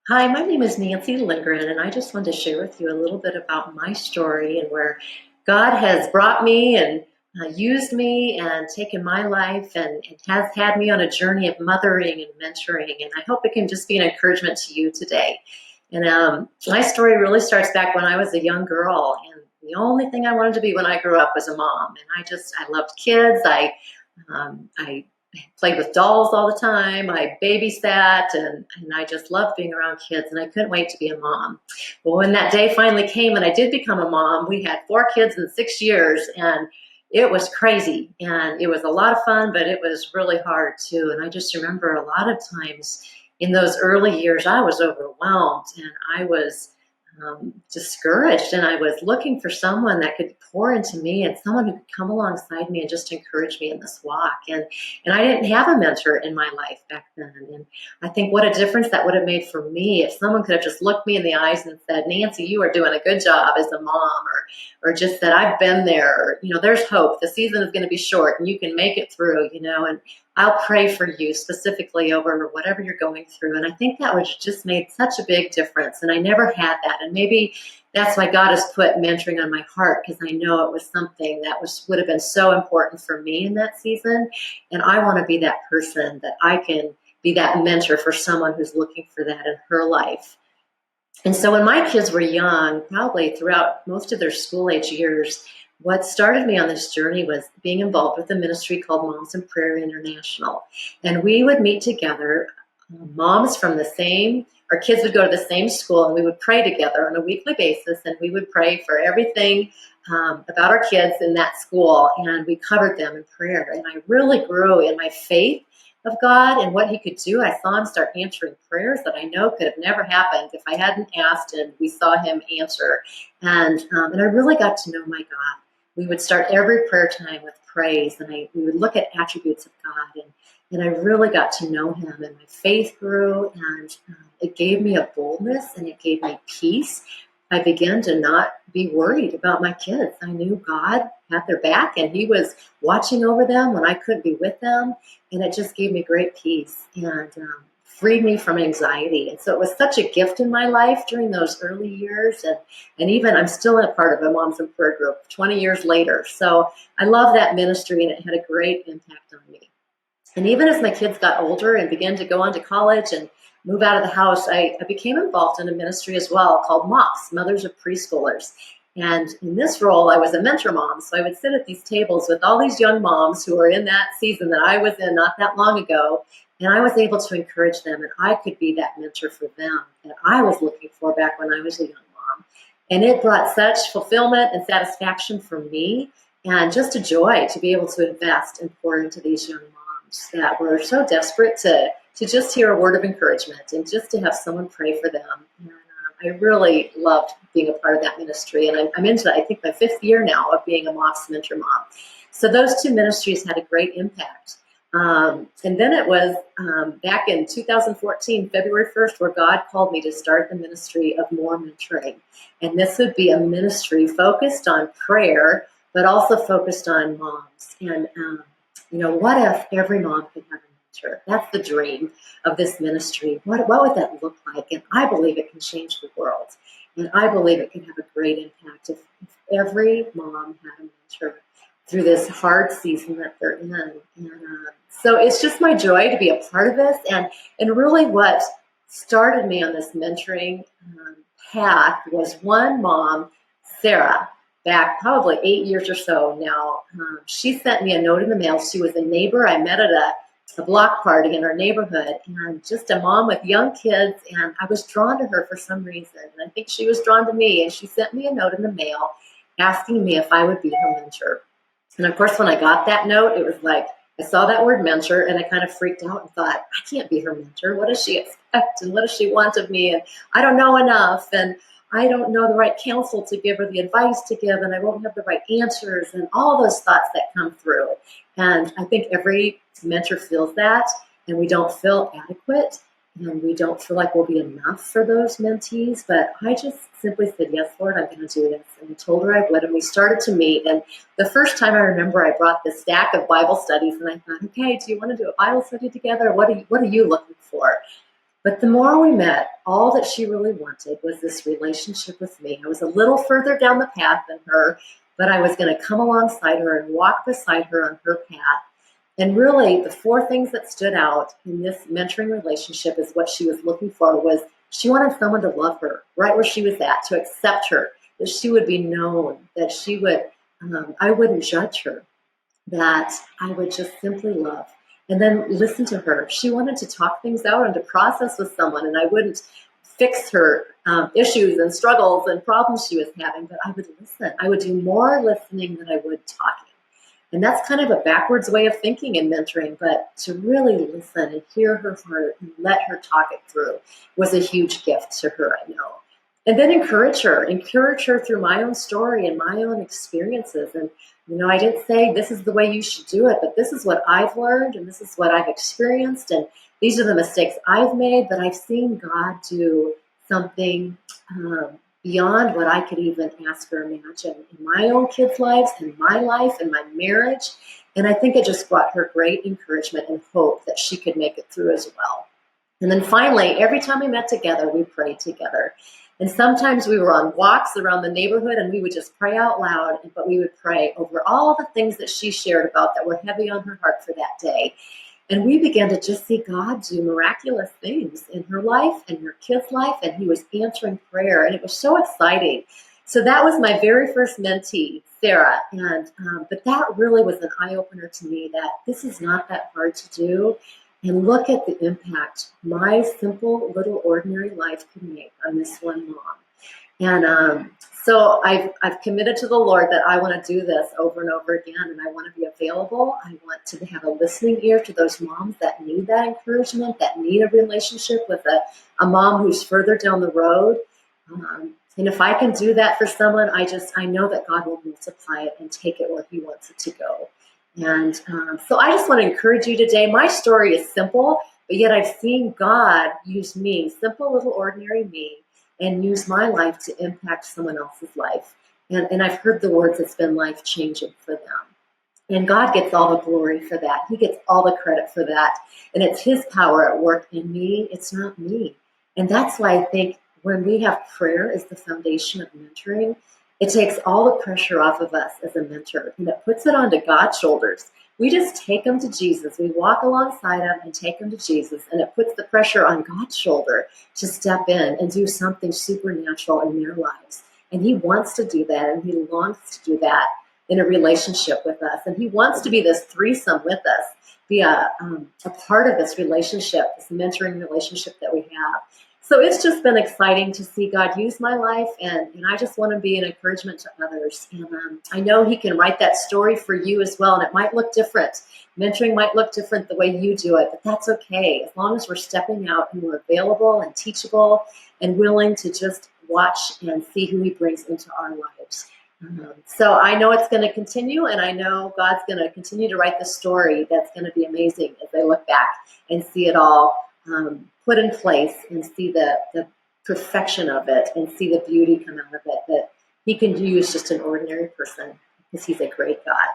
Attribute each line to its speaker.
Speaker 1: Hi, my name is Nancy Lindgren, and I just wanted to share with you a little bit about my story and where God has brought me and used me and taken my life and has had me on a journey of mothering and mentoring. And I hope it can just be an encouragement to you today. And my story really starts back when I was a young girl, and the only thing I wanted to be when I grew up was a mom. And I loved kids. I played with dolls all the time. I babysat and I just loved being around kids and I couldn't wait to be a mom. Well, when that day finally came and I did become a mom, we had 4 kids in 6 years and it was crazy and it was a lot of fun, but it was really hard too. And I just remember a lot of times in those early years, I was overwhelmed and I was discouraged, and I was looking for someone that could pour into me and someone who could come alongside me and just encourage me in this walk. And I didn't have a mentor in my life back then. And I think what a difference that would have made for me if someone could have just looked me in the eyes and said, Nancy, you are doing a good job as a mom, or just that I've been there, or, there's hope. The season is going to be short and you can make it through, and I'll pray for you specifically over whatever you're going through. And I think that would have just made such a big difference. And I never had that. And maybe that's why God has put mentoring on my heart, because I know it was something that would have been so important for me in that season. And I want to be that person that I can be that mentor for someone who's looking for that in her life. And so when my kids were young, probably throughout most of their school age years, what started me on this journey was being involved with a ministry called Moms in Prayer International. And we would meet together, moms from our kids would go to the same school, and we would pray together on a weekly basis. And we would pray for everything about our kids in that school. And we covered them in prayer. And I really grew in my faith of God and what he could do. I saw him start answering prayers that I know could have never happened if I hadn't asked, and we saw him answer. And I really got to know my God. We would start every prayer time with praise, and we would look at attributes of God, and I really got to know him, and my faith grew, and it gave me a boldness, and it gave me peace. I began to not be worried about my kids. I knew God had their back, and he was watching over them when I couldn't be with them, and it just gave me great peace and freed me from anxiety. And so it was such a gift in my life during those early years. And even I'm still in a part of a Moms in Prayer group 20 years later. So I love that ministry, and it had a great impact on me. And even as my kids got older and began to go on to college and move out of the house, I became involved in a ministry as well called MOPS, Mothers of Preschoolers. And in this role, I was a mentor mom. So I would sit at these tables with all these young moms who were in that season that I was in not that long ago. And I was able to encourage them, and I could be that mentor for them that I was looking for back when I was a young mom. And it brought such fulfillment and satisfaction for me, and just a joy to be able to invest and pour into these young moms that were so desperate to just hear a word of encouragement and just to have someone pray for them. And I really loved being a part of that ministry. And I'm into, I think, my 5th year now of being a MOPS mentor mom. So those 2 ministries had a great impact. And then it was back in 2014, February 1st, where God called me to start the ministry of More Mentoring. And this would be a ministry focused on prayer, but also focused on moms. And, what if every mom could have a mentor? That's the dream of this ministry. What would that look like? And I believe it can change the world. And I believe it can have a great impact if every mom had a mentor through this hard season that they're in. And so it's just my joy to be a part of this. And really what started me on this mentoring path was one mom, Sarah, back probably 8 years or so now. She sent me a note in the mail. She was a neighbor I met at a block party in our neighborhood, and just a mom with young kids. And I was drawn to her for some reason. And I think she was drawn to me. And she sent me a note in the mail asking me if I would be her mentor. And of course, when I got that note, it was like, I saw that word mentor and I kind of freaked out and thought, I can't be her mentor. What does she expect? And what does she want of me? And I don't know enough. And I don't know the right counsel to give or the advice to give. And I won't have the right answers and all those thoughts that come through. And I think every mentor feels that, and we don't feel adequate. And we don't feel like we'll be enough for those mentees. But I just simply said, yes, Lord, I'm going to do this. And I told her I would. And we started to meet. And the first time I remember, I brought this stack of Bible studies. And I thought, okay, do you want to do a Bible study together? What are you looking for? But the more we met, all that she really wanted was this relationship with me. I was a little further down the path than her, but I was going to come alongside her and walk beside her on her path. And really, the four things that stood out in this mentoring relationship is what she was looking for was she wanted someone to love her right where she was at, to accept her, that she would be known, that she would, I wouldn't judge her, that I would just simply love. And then listen to her. She wanted to talk things out and to process with someone, and I wouldn't fix her issues and struggles and problems she was having, but I would listen. I would do more listening than I would talking. And that's kind of a backwards way of thinking in mentoring, but to really listen and hear her heart and let her talk it through was a huge gift to her, I know. And then encourage her through my own story and my own experiences. And, I didn't say this is the way you should do it, but this is what I've learned and this is what I've experienced. And these are the mistakes I've made, but I've seen God do something beyond what I could even ask or imagine in my own kids' lives, in my life, in my marriage. And I think it just brought her great encouragement and hope that she could make it through as well. And then finally, every time we met together, we prayed together. And sometimes we were on walks around the neighborhood and we would just pray out loud, but we would pray over all the things that she shared about that were heavy on her heart for that day. And we began to just see God do miraculous things in her life and her kids' life, and he was answering prayer, and it was so exciting. So that was my very first mentee, Sarah, and but that really was an eye-opener to me that this is not that hard to do. And look at the impact my simple little ordinary life can make on this one mom. And so I've committed to the Lord that I want to do this over and over again, and I want to be available. I want to have a listening ear to those moms that need that encouragement, that need a relationship with a mom who's further down the road. And if I can do that for someone, I know that God will multiply it and take it where he wants it to go. And so I just want to encourage you today. My story is simple, but yet I've seen God use me, simple little ordinary me, and use my life to impact someone else's life. And I've heard the words, it's been life-changing for them. And God gets all the glory for that. He gets all the credit for that. And it's his power at work in me. It's not me. And that's why I think when we have prayer as the foundation of mentoring, it takes all the pressure off of us as a mentor, and it puts it onto God's shoulders. We just take them to Jesus. We walk alongside him and take them to Jesus, and it puts the pressure on God's shoulder to step in and do something supernatural in their lives. And he wants to do that, and he longs to do that in a relationship with us. And he wants to be this threesome with us, be a part of this relationship, this mentoring relationship that we have. So it's just been exciting to see God use my life, and I just want to be an encouragement to others. And I know he can write that story for you as well, and it might look different. Mentoring might look different the way you do it, but that's okay. As long as we're stepping out and we're available and teachable and willing to just watch and see who he brings into our lives. So I know it's going to continue, and I know God's going to continue to write the story that's going to be amazing as I look back and see it all put in place and see the perfection of it and see the beauty come out of it, that he can use just an ordinary person because he's a great God.